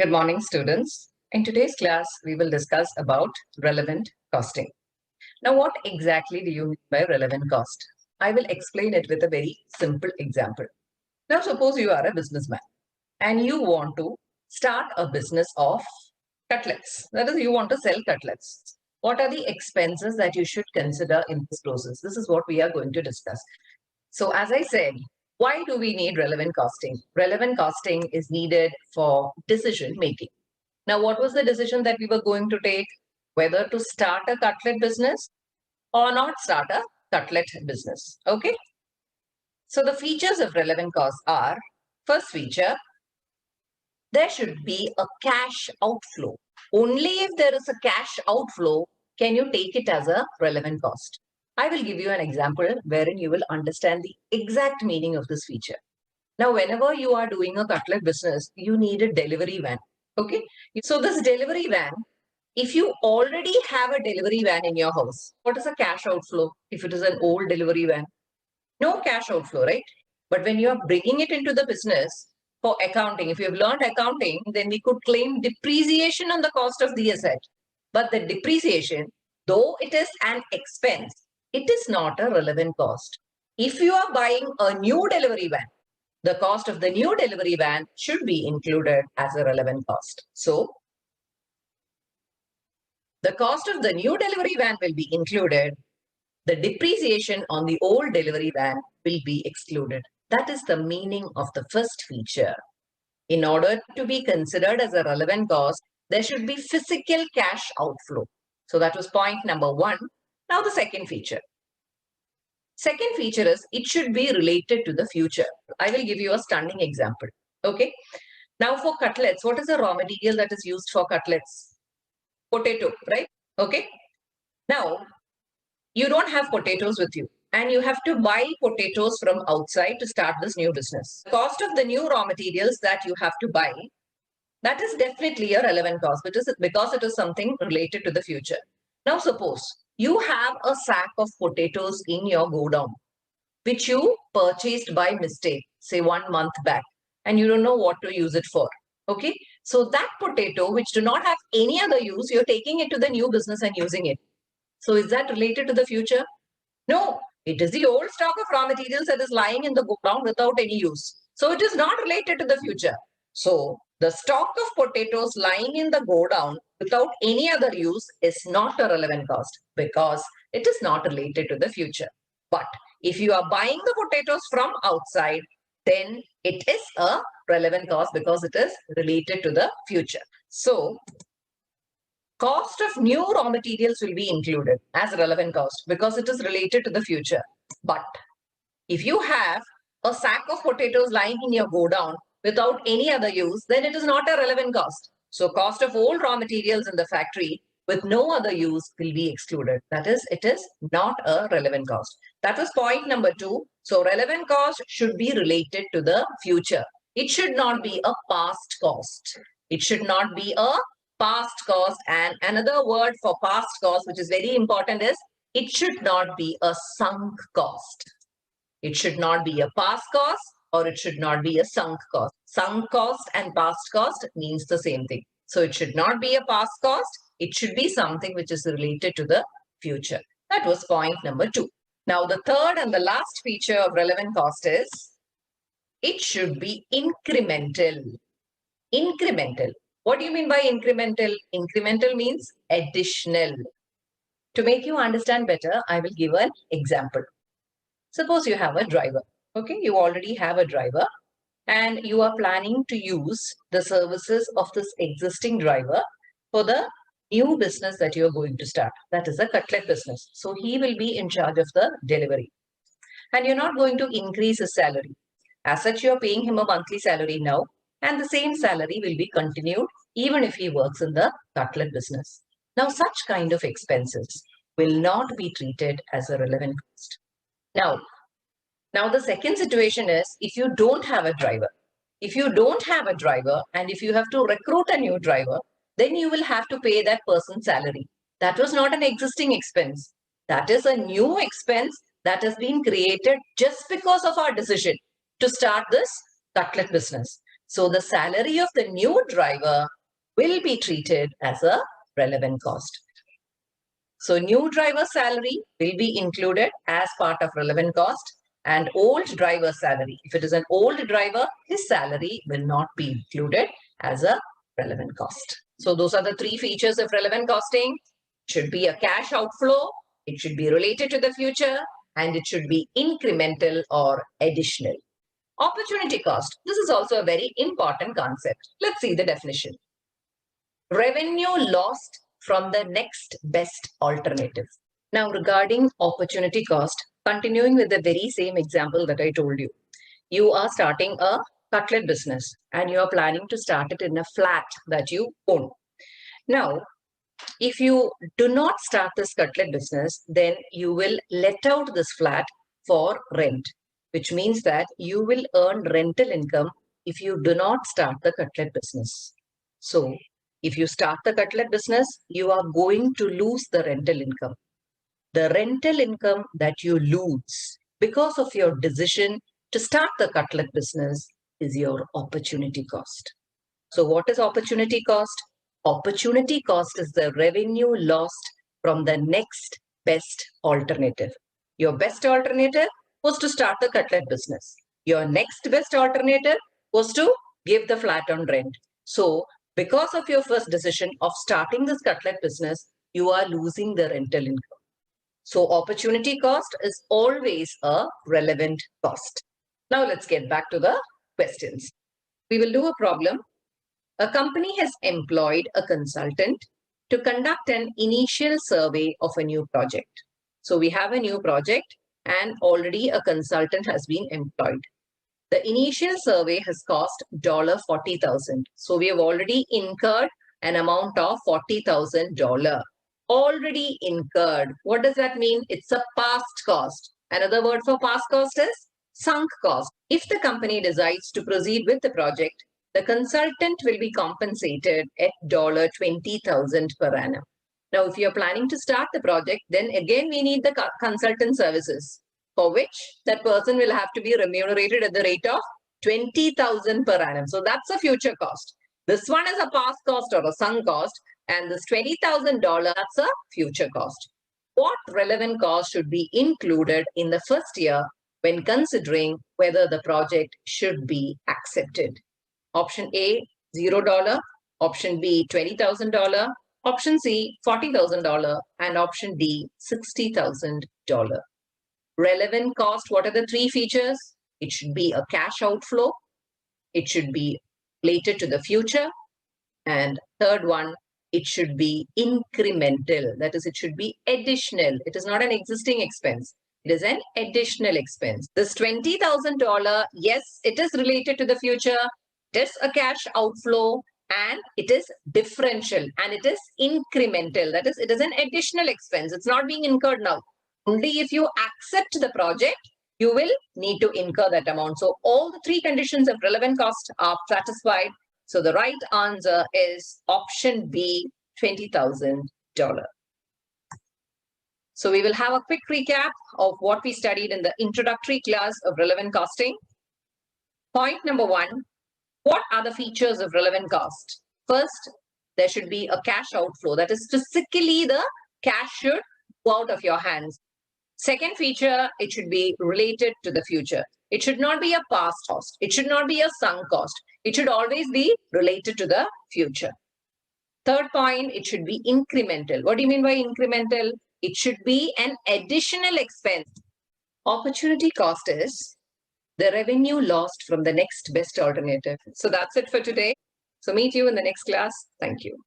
Good morning, students. In today's class, we will discuss about relevant costing. Now, what exactly do you mean by relevant cost? I will explain it with a very simple example. Now, suppose you are a businessman and you want to start a business of cutlets. That is, you want to sell cutlets. What are the expenses that you should consider in this process? This is what we are going to discuss. So, as I said, why do we need relevant costing? Relevant costing is needed for decision making. Now, what was the decision that we were going to take? Whether to start a cutlet business or not start a cutlet business. Okay. So the features of relevant costs are, first feature, there should be a cash outflow. Only if there is a cash outflow can you take it as a relevant cost. I will give you an example wherein you will understand the exact meaning of this feature. Now, whenever you are doing a cutlet business, you need a delivery van. Okay. So this delivery van, if you already have a delivery van in your house, what is a cash outflow if it is an old delivery van? No cash outflow, right? But when you are bringing it into the business for accounting, if you have learned accounting, then we could claim depreciation on the cost of the asset. But the depreciation, though it is an expense, it is not a relevant cost. If you are buying a new delivery van, the cost of the new delivery van should be included as a relevant cost. So, the cost of the new delivery van will be included. The depreciation on the old delivery van will be excluded. That is the meaning of the first feature. In order to be considered as a relevant cost, there should be physical cash outflow. So that was point number one. Now the second feature. Second feature is it should be related to the future. I will give you a stunning example. Okay. Now for cutlets, what is the raw material that is used for cutlets? Potato, right? Okay. Now, you don't have potatoes with you and you have to buy potatoes from outside to start this new business. The cost of the new raw materials that you have to buy, that is definitely a relevant cost because it is something related to the future. Now, suppose you have a sack of potatoes in your godown, which you purchased by mistake, say 1 month back, and you don't know what to use it for. Okay. So that potato, which do not have any other use, you're taking it to the new business and using it. So is that related to the future? No, it is the old stock of raw materials that is lying in the godown without any use. So it is not related to the future. So the stock of potatoes lying in the godown without any other use is not a relevant cost because it is not related to the future. But if you are buying the potatoes from outside, then it is a relevant cost because it is related to the future. So cost of new raw materials will be included as relevant cost because it is related to the future. But if you have a sack of potatoes lying in your godown without any other use, then it is not a relevant cost. So cost of old raw materials in the factory with no other use will be excluded. That is, it is not a relevant cost. That was point number two. So relevant cost should be related to the future. It should not be a past cost. It should not be a past cost. And another word for past cost, which is very important, is it should not be a sunk cost. It should not be a past cost or it should not be a sunk cost. Sunk cost and past cost means the same thing. So it should not be a past cost. It should be something which is related to the future. That was point number two. Now the third and the last feature of relevant cost is it should be incremental. Incremental. What do you mean by incremental? Incremental means additional. To make you understand better, I will give an example. Suppose you have a driver. Okay, you already have a driver and you are planning to use the services of this existing driver for the new business that you are going to start. That is a cutlet business. So he will be in charge of the delivery. And you're not going to increase his salary. As such, you're paying him a monthly salary now, and the same salary will be continued even if he works in the cutlet business. Now, such kind of expenses will not be treated as a relevant cost. Now the second situation is if you don't have a driver. If you don't have a driver and if you have to recruit a new driver, then you will have to pay that person's salary. That was not an existing expense. That is a new expense that has been created just because of our decision to start this cutlet business. So the salary of the new driver will be treated as a relevant cost. So new driver salary will be included as part of relevant cost, and old driver salary, if it is an old driver, his salary will not be included as a relevant cost. So those are the three features of relevant costing. It should be a cash outflow, it should be related to the future, and it should be incremental or additional. Opportunity cost. This is also a very important concept. Let's see the definition. Revenue lost from the next best alternative. Now, regarding opportunity cost, continuing with the very same example that I told you, you are starting a cutlet business and you are planning to start it in a flat that you own. Now, if you do not start this cutlet business, then you will let out this flat for rent, which means that you will earn rental income if you do not start the cutlet business. So, if you start the cutlet business, you are going to lose the rental income. The rental income that you lose because of your decision to start the cutlet business is your opportunity cost. So what is opportunity cost? Opportunity cost is the revenue lost from the next best alternative. Your best alternative was to start the cutlet business. Your next best alternative was to give the flat on rent. So because of your first decision of starting this cutlet business, you are losing the rental income. So opportunity cost is always a relevant cost. Now let's get back to the questions. We will do a problem. A company has employed a consultant to conduct an initial survey of a new project. So we have a new project and already a consultant has been employed. The initial survey has cost $40,000. So we have already incurred an amount of $40,000. Already incurred. What does that mean? It's a past cost. Another word for past cost is sunk cost. If the company decides to proceed with the project, the consultant will be compensated at $20,000 per annum. Now, if you're planning to start the project, then again we need the consultant services, for which that person will have to be remunerated at the rate of $20,000 per annum. So that's a future cost. This one is a past cost or a sunk cost, and this $20,000, that's a future cost. What relevant cost should be included in the first year when considering whether the project should be accepted? Option A, $0. Option B, $20,000. Option C, $40,000. And option D, $60,000. Relevant cost, what are the three features? It should be a cash outflow. It should be related to the future. And third one, it should be incremental. That is, it should be additional. It is not an existing expense. It is an additional expense. This $20,000, yes, it is related to the future. It is a cash outflow and it is differential and it is incremental. That is, it is an additional expense. It's not being incurred now. Only if you accept the project, you will need to incur that amount. So all the three conditions of relevant cost are satisfied. So the right answer is option B, $20,000. So we will have a quick recap of what we studied in the introductory class of relevant costing. Point number one, what are the features of relevant cost? First, there should be a cash outflow. That is, physically the cash should go out of your hands. Second feature, it should be related to the future. It should not be a past cost. It should not be a sunk cost. It should always be related to the future. Third point, it should be incremental. What do you mean by incremental? It should be an additional expense. Opportunity cost is the revenue lost from the next best alternative. So that's it for today. So meet you in the next class. Thank you.